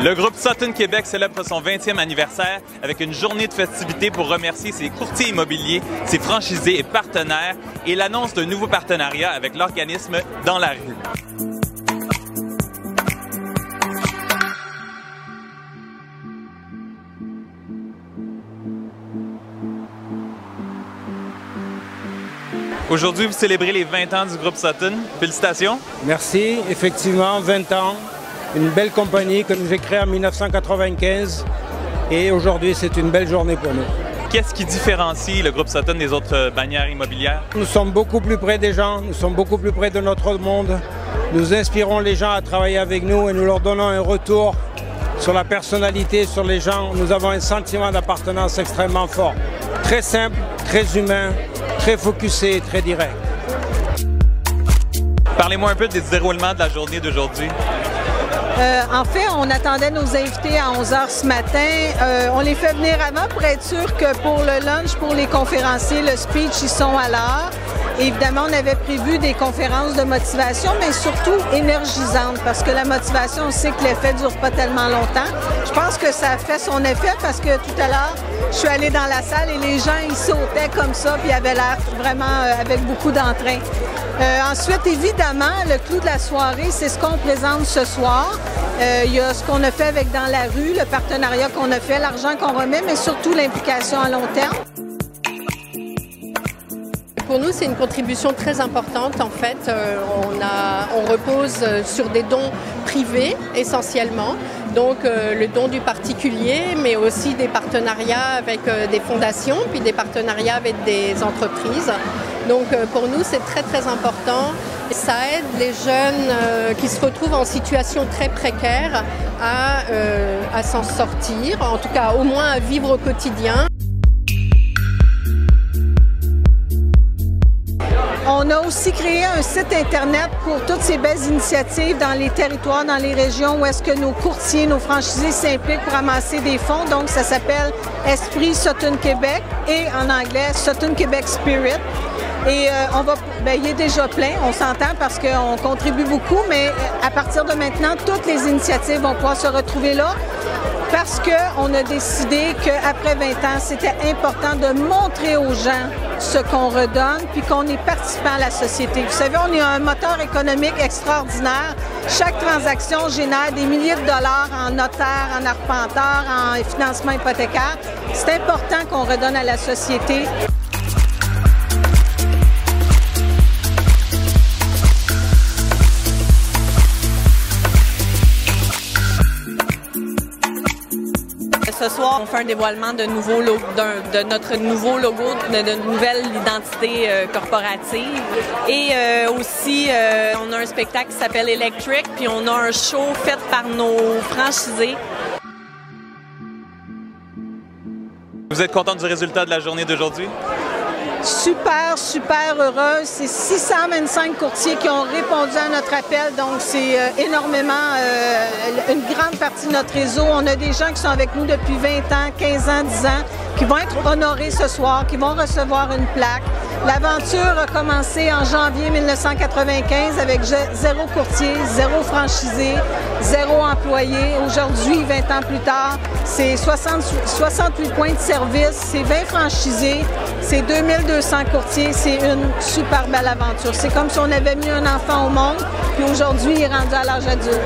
Le groupe Sutton Québec célèbre son 20e anniversaire avec une journée de festivités pour remercier ses courtiers immobiliers, ses franchisés et partenaires et l'annonce d'un nouveau partenariat avec l'organisme Dans la rue. Aujourd'hui, vous célébrez les 20 ans du groupe Sutton. Félicitations. Merci. Effectivement, 20 ans. Une belle compagnie que nous avons créée en 1995. Et aujourd'hui, c'est une belle journée pour nous. Qu'est-ce qui différencie le groupe Sutton des autres bannières immobilières? Nous sommes beaucoup plus près des gens. Nous sommes beaucoup plus près de notre monde. Nous inspirons les gens à travailler avec nous et nous leur donnons un retour sur la personnalité, sur les gens. Nous avons un sentiment d'appartenance extrêmement fort. Très simple, très humain, très focusé, très direct. Parlez-moi un peu des déroulements de la journée d'aujourd'hui. En fait, on attendait nos invités à 11h ce matin. On les fait venir avant pour être sûr que pour le lunch, pour les conférenciers, le speech, ils sont à l'heure. Évidemment, on avait prévu des conférences de motivation, mais surtout énergisantes, parce que la motivation, on sait que l'effet ne dure pas tellement longtemps. Je pense que ça a fait son effet parce que tout à l'heure, je suis allée dans la salle et les gens, ils sautaient comme ça, puis ils avaient l'air vraiment avec beaucoup d'entrain. Ensuite, évidemment, le clou de la soirée, c'est ce qu'on présente ce soir. Il y a ce qu'on a fait avec Dans la rue, le partenariat qu'on a fait, l'argent qu'on remet, mais surtout l'implication à long terme. Pour nous, c'est une contribution très importante. En fait, on repose sur des dons privés essentiellement. Donc le don du particulier, mais aussi des partenariats avec des fondations, puis des partenariats avec des entreprises. Donc pour nous, c'est très très important. Ça aide les jeunes qui se retrouvent en situation très précaire à s'en sortir, en tout cas au moins à vivre au quotidien. On a aussi créé un site Internet pour toutes ces belles initiatives dans les territoires, dans les régions où est-ce que nos courtiers, nos franchisés s'impliquent pour amasser des fonds. Donc, ça s'appelle Esprit Sutton Québec et en anglais Sutton Québec Spirit. Et il est déjà plein, on s'entend parce qu'on contribue beaucoup, mais à partir de maintenant, toutes les initiatives vont pouvoir se retrouver là. Parce qu'on a décidé qu'après 20 ans, c'était important de montrer aux gens ce qu'on redonne, puis qu'on est participant à la société. Vous savez, on est un moteur économique extraordinaire. Chaque transaction génère des milliers de dollars en notaire, en arpenteur, en financement hypothécaire. C'est important qu'on redonne à la société. Ce soir, on fait un dévoilement de notre nouveau logo, de nouvelle identité corporative. Et aussi, on a un spectacle qui s'appelle Electric, puis on a un show fait par nos franchisés. Vous êtes content du résultat de la journée d'aujourd'hui? Super, super heureuse. C'est 625 courtiers qui ont répondu à notre appel, donc c'est énormément, une grande partie de notre réseau. On a des gens qui sont avec nous depuis 20 ans, 15 ans, 10 ans, qui vont être honorés ce soir, qui vont recevoir une plaque. L'aventure a commencé en janvier 1995 avec 0 courtier, 0 franchisé, 0 employé. Aujourd'hui, 20 ans plus tard, c'est 68 points de service, c'est 20 franchisés, c'est 2200 courtiers. C'est une super belle aventure. C'est comme si on avait mis un enfant au monde, puis aujourd'hui, il est rendu à l'âge adulte.